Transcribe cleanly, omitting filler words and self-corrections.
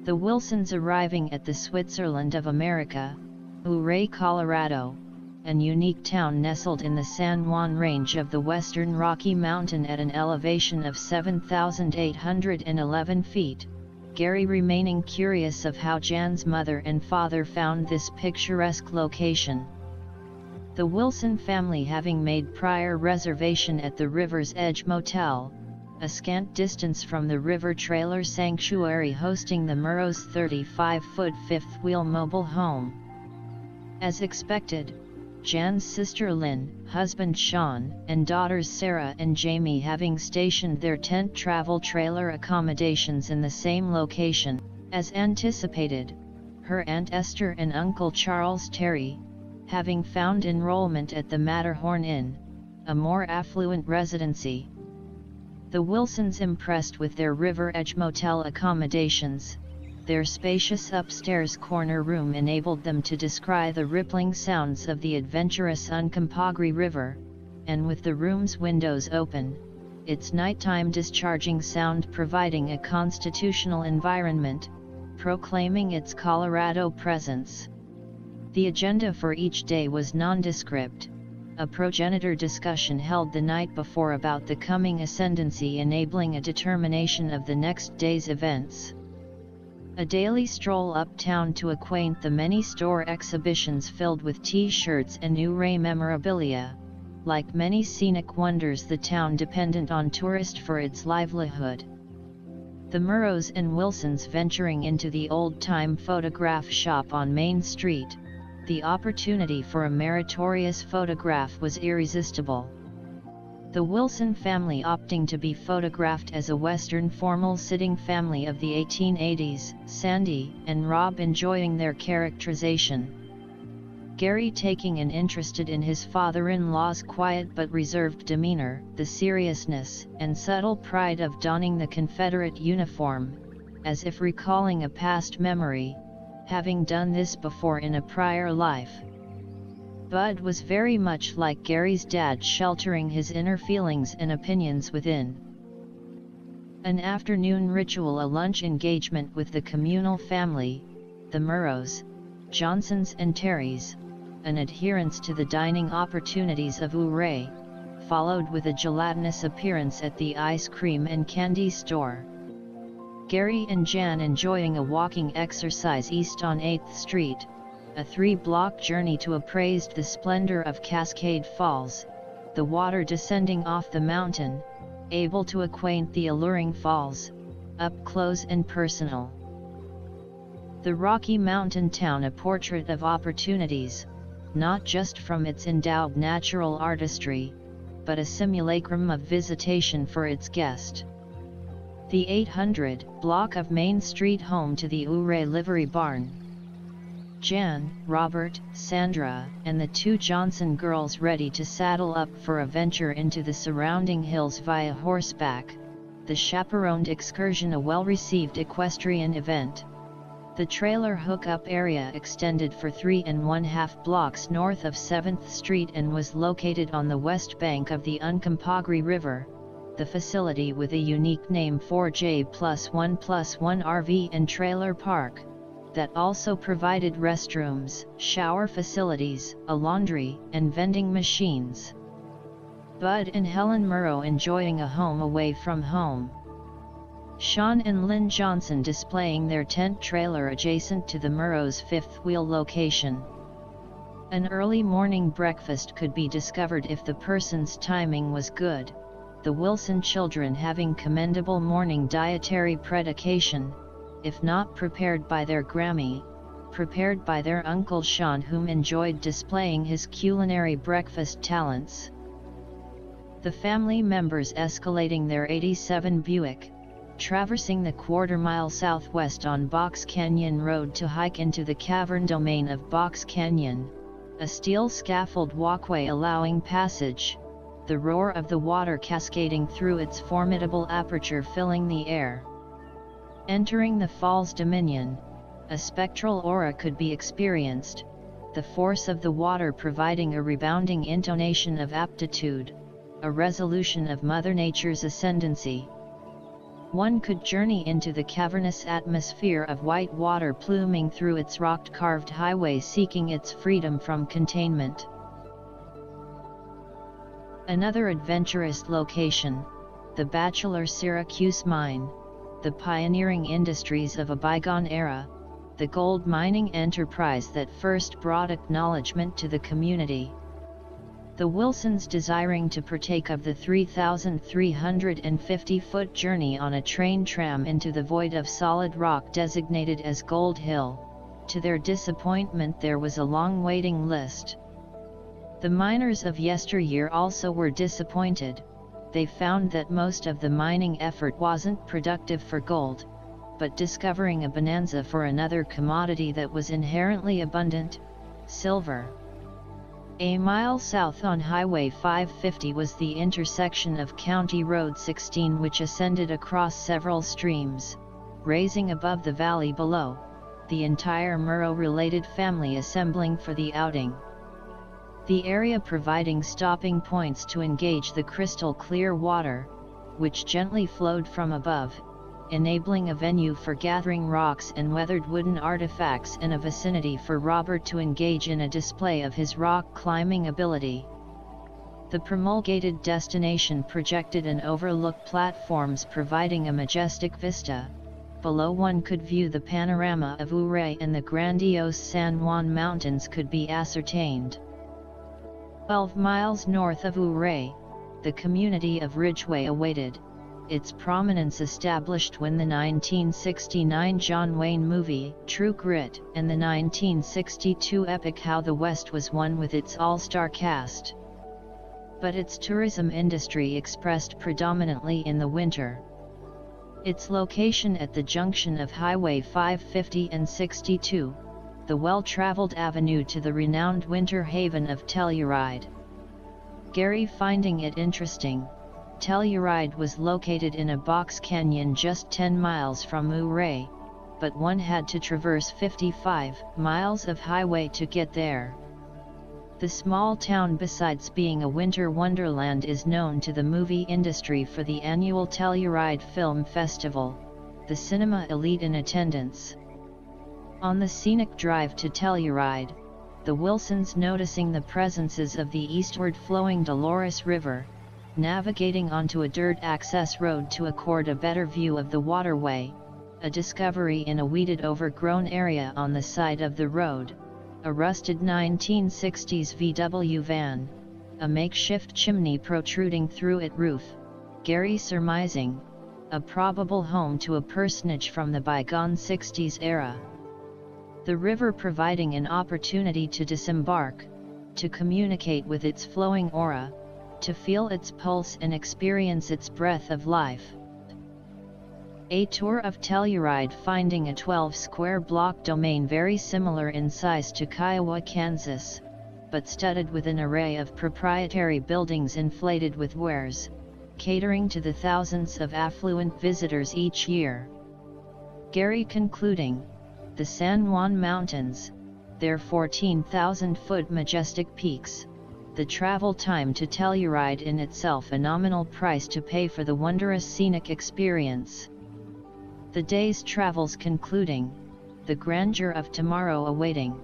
The Wilsons arriving at the Switzerland of America, Ouray, Colorado, an unique town nestled in the San Juan Range of the Western Rocky Mountain at an elevation of 7,811 feet, Gary remaining curious of how Jan's mother and father found this picturesque location. The Wilson family having made prior reservation at the River's Edge Motel, a scant distance from the River Trailer Sanctuary hosting the Murrow's 35-foot fifth-wheel mobile home. As expected, Jan's sister Lynn, husband Sean, and daughters Sarah and Jamie having stationed their tent travel trailer accommodations in the same location. As anticipated, her Aunt Esther and Uncle Charles Terry, having found enrollment at the Matterhorn Inn, a more affluent residency. The Wilsons impressed with their River Edge Motel accommodations. Their spacious upstairs corner room enabled them to descry the rippling sounds of the adventurous Uncompahgre River, and with the room's windows open, its nighttime discharging sound providing a constitutional environment, proclaiming its Colorado presence. The agenda for each day was nondescript. A progenitor discussion held the night before about the coming ascendancy enabling a determination of the next day's events. A daily stroll uptown to acquaint the many store exhibitions filled with T-shirts and Ouray memorabilia. Like many scenic wonders, the town dependent on tourists for its livelihood. The Murrows and Wilsons venturing into the old-time photograph shop on Main Street. The opportunity for a meritorious photograph was irresistible. The Wilson family opting to be photographed as a Western formal sitting family of the 1880s, Sandy and Rob enjoying their characterization. Gary taking an interest in his father-in-law's quiet but reserved demeanor, the seriousness and subtle pride of donning the Confederate uniform, as if recalling a past memory, having done this before in a prior life. Bud was very much like Gary's dad, sheltering his inner feelings and opinions within. An afternoon ritual, a lunch engagement with the communal family, the Murrows, Johnsons and Terrys, an adherence to the dining opportunities of Ouray, followed with a gelatinous appearance at the ice cream and candy store. Gary and Jan enjoying a walking exercise east on 8th Street, a 3-block journey to appraise the splendor of Cascade Falls, the water descending off the mountain, able to acquaint the alluring falls, up close and personal. The Rocky Mountain town, a portrait of opportunities, not just from its endowed natural artistry, but a simulacrum of visitation for its guest. The 800 block of Main Street home to the Ouray livery barn. Jan, Robert, Sandra, and the 2 Johnson girls ready to saddle up for a venture into the surrounding hills via horseback, the chaperoned excursion, a well-received equestrian event. The trailer hookup area extended for 3½ blocks north of 7th Street and was located on the west bank of the Uncompahgre River, the facility with a unique name, 4J+1+1 RV and Trailer Park, that also provided restrooms, shower facilities, a laundry, and vending machines. Bud and Helen Murrow enjoying a home away from home. Sean and Lynn Johnson displaying their tent trailer adjacent to the Murrows' fifth wheel location. An early morning breakfast could be discovered if the person's timing was good, the Wilson children having commendable morning dietary predication, if not prepared by their Grammy, prepared by their Uncle Sean, whom enjoyed displaying his culinary breakfast talents. The family members escalating their 87 Buick, traversing the quarter-mile southwest on Box Canyon Road to hike into the cavern domain of Box Canyon, a steel scaffold walkway allowing passage, the roar of the water cascading through its formidable aperture filling the air. Entering the fall's dominion, a spectral aura could be experienced, the force of the water providing a rebounding intonation of aptitude, a resolution of Mother Nature's ascendancy. One could journey into the cavernous atmosphere of white water pluming through its rock-carved highway, seeking its freedom from containment. Another adventurous location, the Bachelor Syracuse Mine, the pioneering industries of a bygone era, the gold mining enterprise that first brought acknowledgement to the community. The Wilsons, desiring to partake of the 3,350-foot journey on a train tram into the void of solid rock designated as Gold Hill, to their disappointment there was a long waiting list. The miners of yesteryear also were disappointed. They found that most of the mining effort wasn't productive for gold, but discovering a bonanza for another commodity that was inherently abundant, silver. A mile south on Highway 550 was the intersection of County Road 16, which ascended across several streams, raising above the valley below, the entire Murrow-related family assembling for the outing. The area providing stopping points to engage the crystal-clear water, which gently flowed from above, enabling a venue for gathering rocks and weathered wooden artifacts in a vicinity for Robert to engage in a display of his rock climbing ability. The promulgated destination projected and overlooked platforms providing a majestic vista. Below one could view the panorama of Ouray, and the grandiose San Juan Mountains could be ascertained. 12 miles north of Ouray, the community of Ridgeway awaited, its prominence established when the 1969 John Wayne movie, True Grit, and the 1962 epic How the West Was Won with its all-star cast. But its tourism industry expressed predominantly in the winter. Its location at the junction of Highway 550 and 62, the well-traveled avenue to the renowned winter haven of Telluride. Gary finding it interesting, Telluride was located in a box canyon just 10 miles from Ouray, but one had to traverse 55 miles of highway to get there. The small town, besides being a winter wonderland, is known to the movie industry for the annual Telluride Film Festival, the cinema elite in attendance. On the scenic drive to Telluride, the Wilsons, noticing the presences of the eastward flowing Dolores River, navigating onto a dirt access road to accord a better view of the waterway, a discovery in a weeded overgrown area on the side of the road, a rusted 1960s VW van, a makeshift chimney protruding through its roof, Gary surmising, a probable home to a personage from the bygone 60s era. The river providing an opportunity to disembark, to communicate with its flowing aura, to feel its pulse and experience its breath of life. A tour of Telluride, finding a 12-square block domain very similar in size to Kiowa, Kansas, but studded with an array of proprietary buildings inflated with wares, catering to the thousands of affluent visitors each year. Gary concluding, the San Juan Mountains, their 14,000-foot majestic peaks, the travel time to Telluride in itself a nominal price to pay for the wondrous scenic experience. The day's travels concluding, the grandeur of tomorrow awaiting.